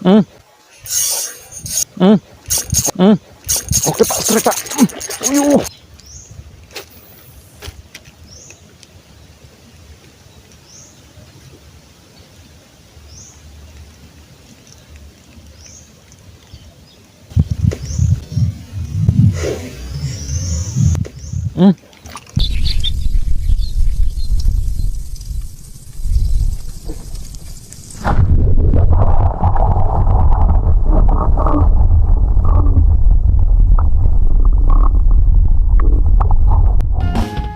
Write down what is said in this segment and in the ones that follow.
Hmm, hmm, hmm. Oke Pak, strike Pak. Uyuh. Hmm.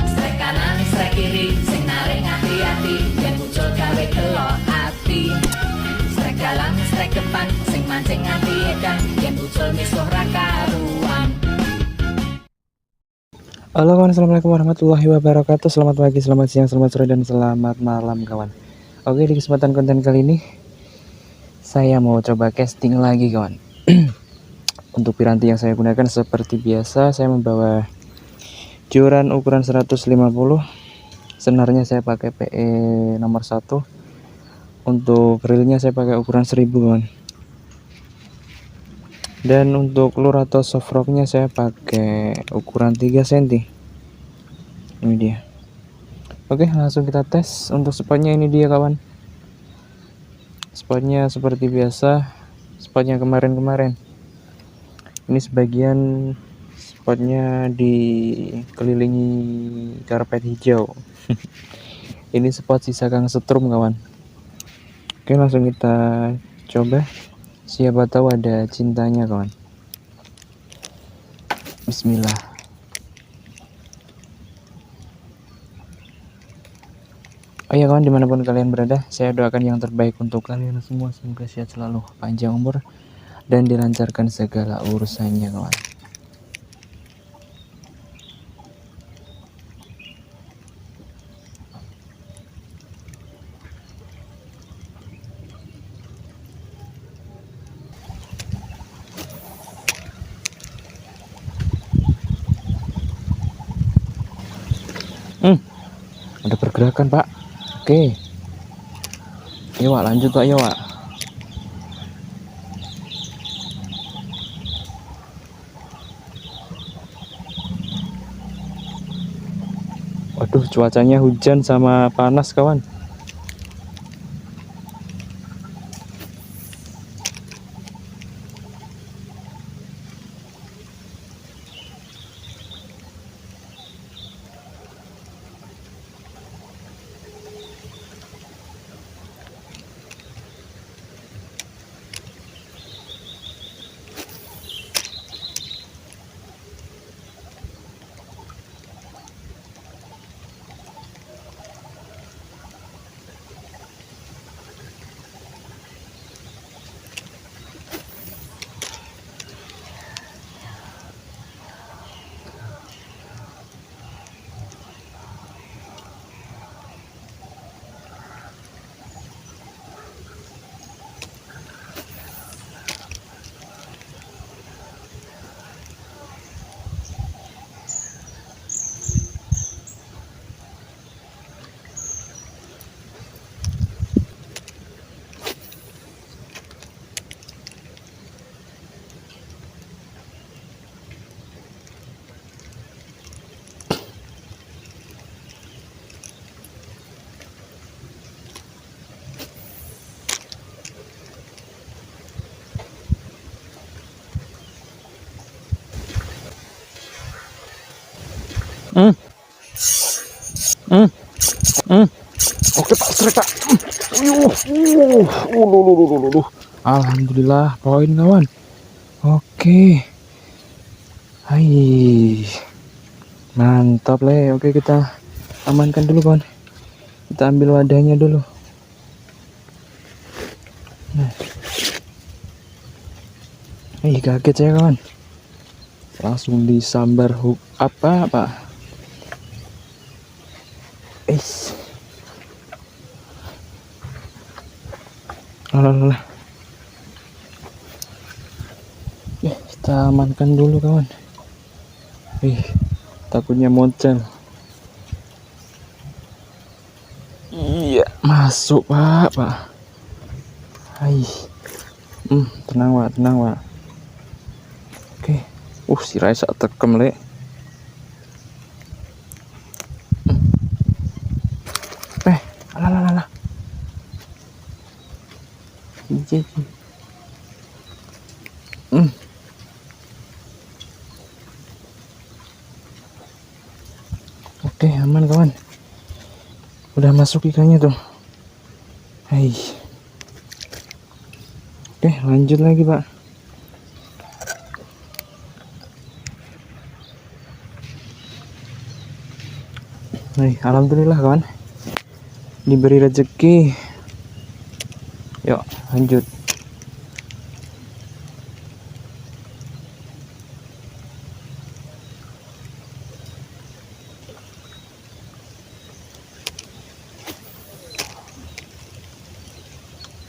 Strek kanan, strek kiri, sing narik hati-hati, yen muncul gawe delok ati. Strek dalam, strek depan, sing mancing hati edan, yen muncul misuh ra karuan. Halo kawan, assalamualaikum warahmatullahi wabarakatuh. Selamat pagi, selamat siang, selamat sore, dan selamat malam kawan. Oke, di kesempatan konten kali ini saya mau coba casting lagi kawan. Untuk piranti yang saya gunakan seperti biasa, saya membawa joran ukuran 150. Senarnya saya pakai PE nomor 1. Untuk reelnya saya pakai ukuran 1000 kawan. Dan untuk lure atau soft rocknya saya pakai ukuran 3 cm. Ini dia. Oke, langsung kita tes. Untuk spotnya ini dia kawan. Spotnya seperti biasa, spotnya kemarin-kemarin. Ini sebagian spotnya dikelilingi karpet hijau. Ini spot sisa Kang Setrum kawan. Oke, langsung kita coba. Siapa tahu ada cintanya kawan. Bismillah. Oh ya kawan, dimanapun kalian berada, saya doakan yang terbaik untuk kalian semua. Semoga sehat selalu, panjang umur, dan dilancarkan segala urusannya kawan. Ada pergerakan Pak. Oke. Ayo Wak, lanjut Pak, ayo Wak. Waduh, cuacanya hujan sama panas kawan. Hmm. Hmm. Hmm. Oke Pak, strike Pak. Alhamdulillah, poin kawan. Oke. Hai. Mantap le. Oke, kita amankan dulu kawan. Kita ambil wadahnya dulu. Nah. Kaget saya kawan. Langsung disambar hook apa Pak? Alah. Kita amankan dulu kawan. Takutnya moncel. Iya, masuk Pak. Tenang Wak, tenang Wak. Oke. Si Raisa tekem lek. Alah. Ije. Oke, aman kawan. Udah masuk ikannya tuh. Hai. Oke, lanjut lagi, Pak. Hai, alhamdulillah kawan. Diberi rezeki. Yuk, lanjut.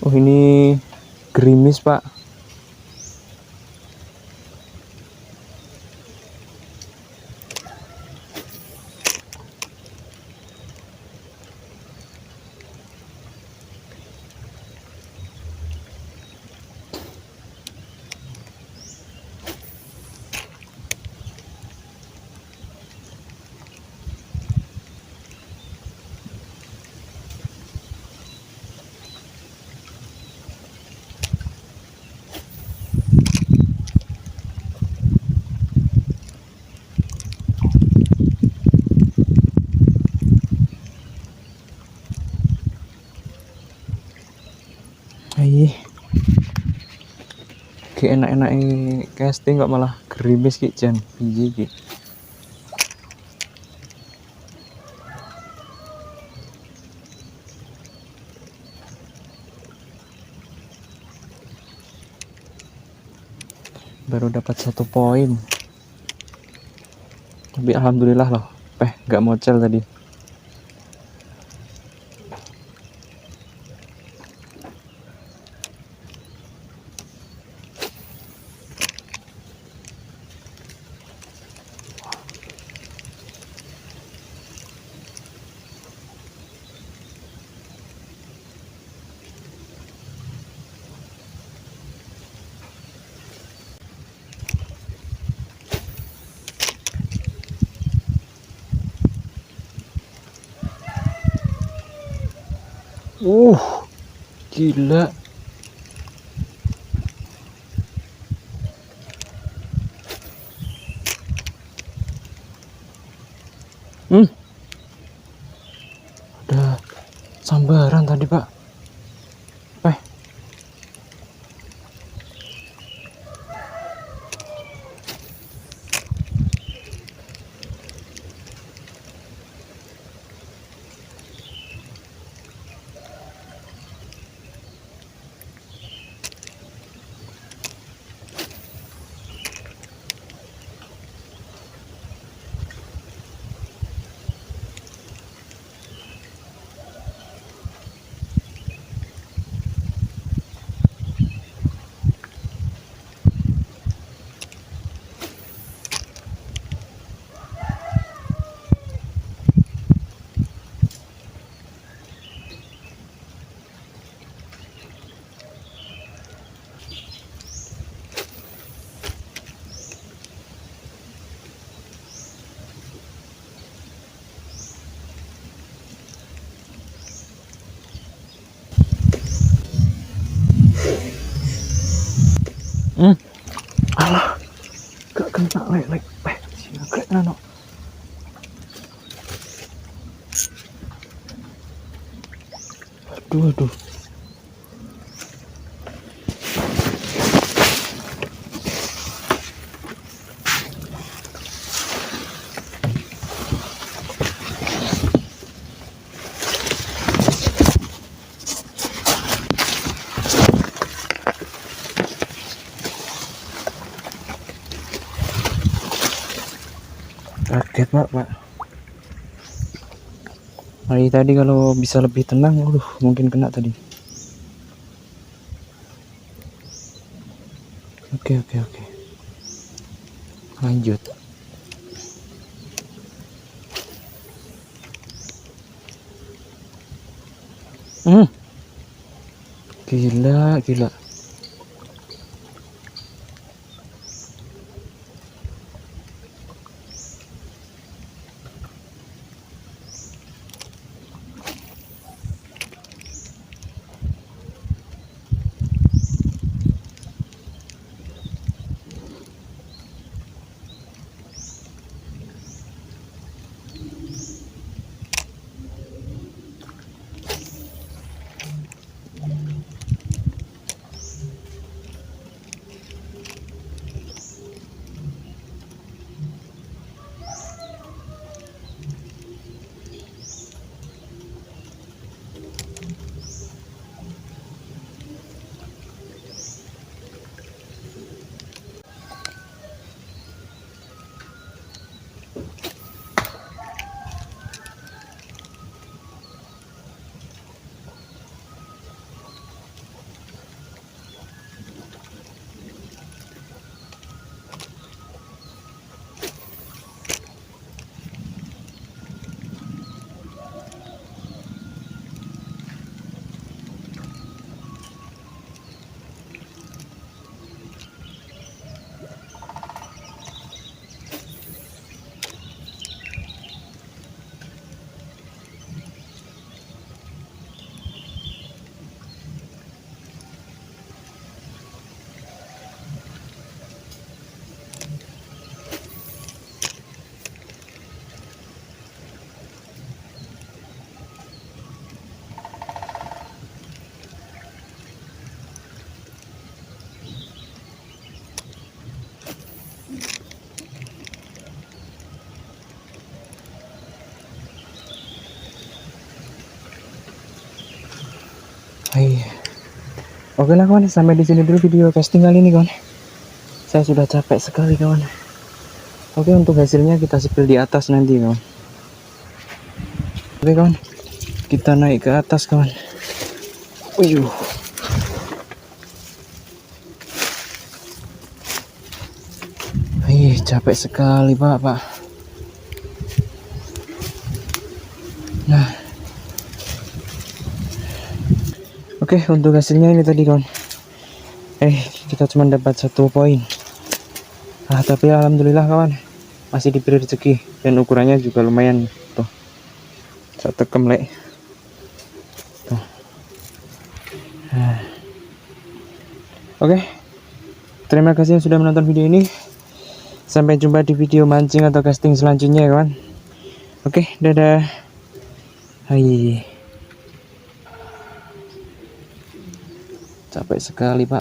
Oh, ini gerimis, Pak. Hai. Ki enak-enak casting kok malah gerimis ki jan. Piye ki? Baru dapat 1 poin. Tapi alhamdulillah loh. Nggak mocel tadi. Gila. Udah sambaran tadi, Pak. Alah, gak kena lek. Sini kena no. Aduh. Kaget Pak. Tadi kalau bisa lebih tenang, mungkin kena tadi. Oke. Lanjut. Gila. Oke lah kawan, sampai di sini dulu video casting kali ini kawan. Saya sudah capek sekali kawan. Oke, untuk hasilnya kita spill di atas nanti kawan. Oke kawan, kita naik ke atas kawan. Uyuh. Ih, capek sekali pak. Nah, oke, untuk hasilnya ini tadi kawan. Kita cuma dapat 1 poin. Tapi alhamdulillah kawan, masih diberi rezeki dan ukurannya juga lumayan tuh. Saya tekem lek. Tuh. Oke. Terima kasih yang sudah menonton video ini. Sampai jumpa di video mancing atau casting selanjutnya ya kawan. Oke, dadah. Hai. Capek sekali pak.